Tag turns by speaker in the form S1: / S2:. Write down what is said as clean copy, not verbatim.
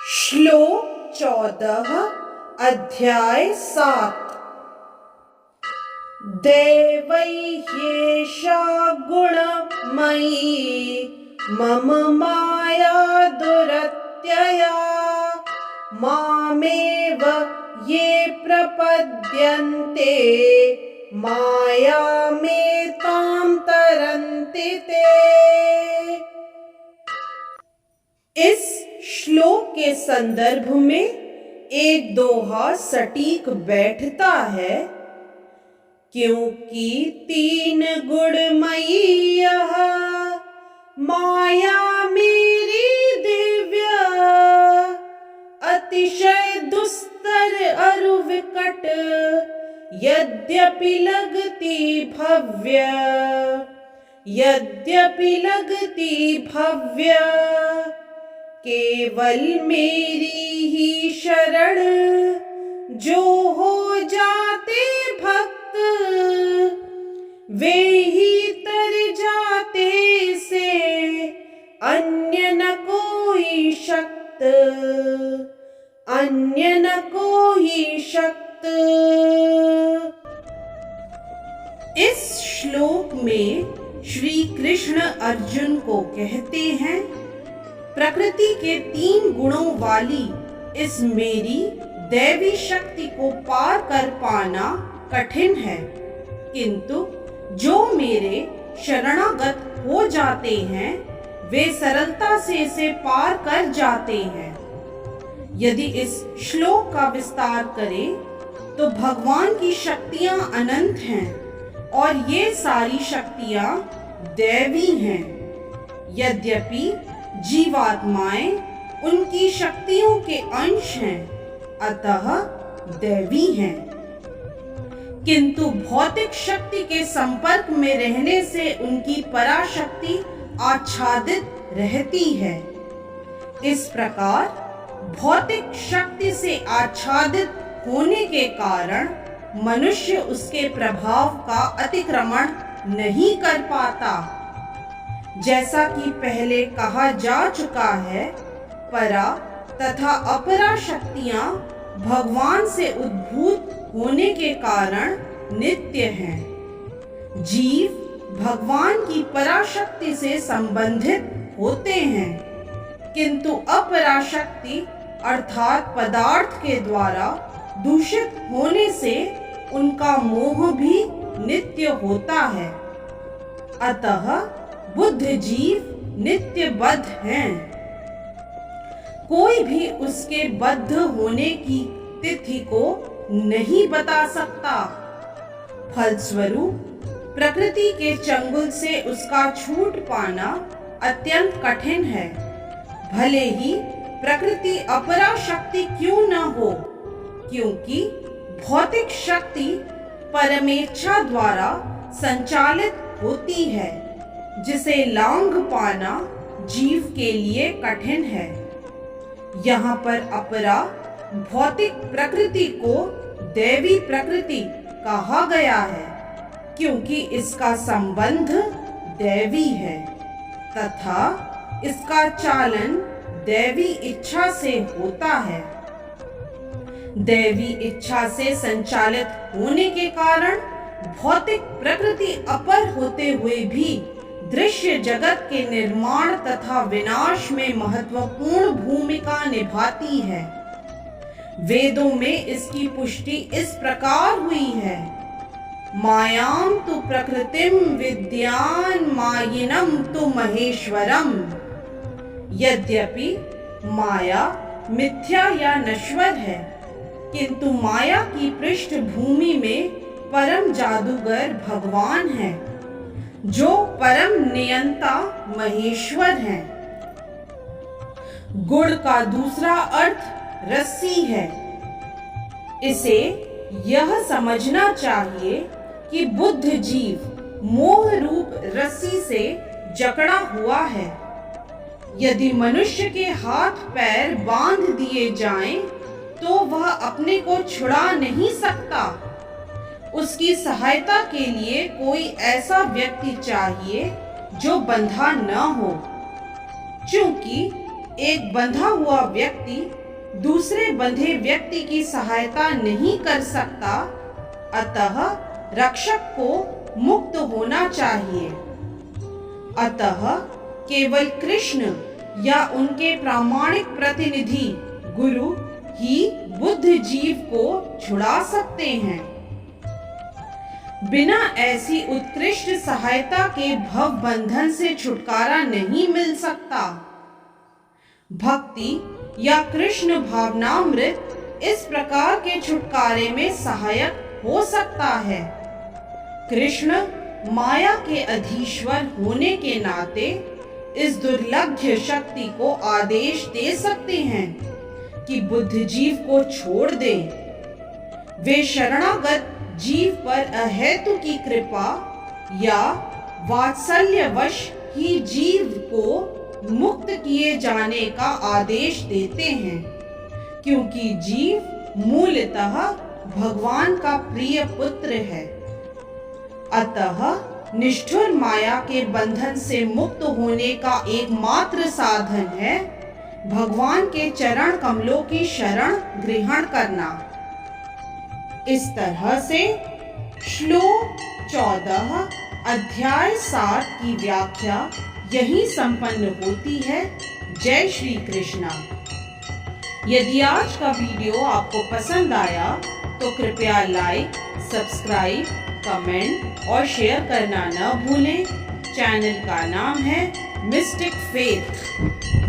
S1: श्लोक 14 अध्याय 7। दैवैह्येषा गुणमयी मम माया दुरत्यया मामेव ये प्रपद्यन्ते मायामेतां तरन्ति ते। इस श्लोक के संदर्भ में एक दोहा सटीक बैठता है, क्योंकि तीन गुणमयी यह माया मेरी दिव्य अतिशय दुस्तर अरु विकट यद्यपि लगती भव्य केवल मेरी ही शरण जो हो जाते भक्त वे ही तर जाते से अन्य न कोई शक्त। इस श्लोक में श्री कृष्ण अर्जुन को कहते हैं, प्रकृति के तीन गुणों वाली इस मेरी दैवी शक्ति को पार कर पाना कठिन है, किंतु जो मेरे शरणागत हो जाते हैं वे सरलता से इसे पार कर जाते हैं। यदि इस श्लोक का विस्तार करें तो भगवान की शक्तियां अनंत हैं और ये सारी शक्तियां दैवी हैं। यद्यपि जीवात्माएं उनकी शक्तियों के अंश हैं, अतः दैवी हैं, किंतु भौतिक शक्ति के संपर्क में रहने से उनकी पराशक्ति आच्छादित रहती है। इस प्रकार भौतिक शक्ति से आच्छादित होने के कारण मनुष्य उसके प्रभाव का अतिक्रमण नहीं कर पाता। जैसा कि पहले कहा जा चुका है, परा तथा अपरा शक्तियां भगवान से उद्भूत होने के कारण नित्य हैं। जीव भगवान की पराशक्ति से संबंधित होते हैं, किंतु अपराशक्ति अर्थात पदार्थ के द्वारा दूषित होने से उनका मोह भी नित्य होता है। अतः बुद्ध जीव नित्य बद्ध हैं। कोई भी उसके बद्ध होने की तिथि को नहीं बता सकता। फलस्वरूप प्रकृति के चंगुल से उसका छूट पाना अत्यंत कठिन है, भले ही प्रकृति अपरा शक्ति क्यों न हो, क्योंकि भौतिक शक्ति परमेच्छा द्वारा संचालित होती है, जिसे लांघ पाना जीव के लिए कठिन है। यहाँ पर अपरा भौतिक प्रकृति को दैवी प्रकृति कहा गया है, क्योंकि इसका संबंध दैवी है तथा इसका चालन दैवी इच्छा से होता है। दैवी इच्छा से संचालित होने के कारण भौतिक प्रकृति अपर होते हुए भी दृश्य जगत के निर्माण तथा विनाश में महत्वपूर्ण भूमिका निभाती है। वेदों में इसकी पुष्टि इस प्रकार हुई है, मायां तु प्रकृतिम विद्यान मायिनम तु महेश्वरम। यद्यपि माया मिथ्या या नश्वर है, किंतु माया की पृष्ठभूमि में परम जादूगर भगवान है, जो परम नियंता महेश्वर हैं। गुण का दूसरा अर्थ रस्सी है। इसे यह समझना चाहिए कि बुद्ध जीव मोह रूप रस्सी से जकड़ा हुआ है। यदि मनुष्य के हाथ पैर बांध दिए जाएं, तो वह अपने को छुड़ा नहीं सकता। उसकी सहायता के लिए कोई ऐसा व्यक्ति चाहिए जो बंधा न हो। चूंकि एक बंधा हुआ व्यक्ति दूसरे बंधे व्यक्ति की सहायता नहीं कर सकता, अतः रक्षक को मुक्त होना चाहिए। अतः केवल कृष्ण या उनके प्रामाणिक प्रतिनिधि गुरु ही बुद्ध जीव को छुड़ा सकते हैं। बिना ऐसी उत्कृष्ट सहायता के भव बंधन से छुटकारा नहीं मिल सकता। भक्ति या कृष्ण भावनामृत इस प्रकार के छुटकारे में सहायक हो सकता है। कृष्ण माया के अधीश्वर होने के नाते इस दुर्लभ शक्ति को आदेश दे सकते हैं कि बुद्ध जीव को छोड़ दें। वे शरणागत जीव पर अहेतु की कृपा या वात्सल्यवश ही जीव को मुक्त किए जाने का आदेश देते हैं, क्योंकि जीव मूलतः भगवान का प्रिय पुत्र है। अतः निष्ठुर माया के बंधन से मुक्त होने का एकमात्र साधन है भगवान के चरण कमलों की शरण ग्रहण करना। इस तरह से श्लोक 14 अध्याय 7 की व्याख्या यही संपन्न होती है। जय श्री कृष्णा। यदि आज का वीडियो आपको पसंद आया तो कृपया लाइक, सब्सक्राइब, कमेंट और शेयर करना न भूलें। चैनल का नाम है मिस्टिक फेथ।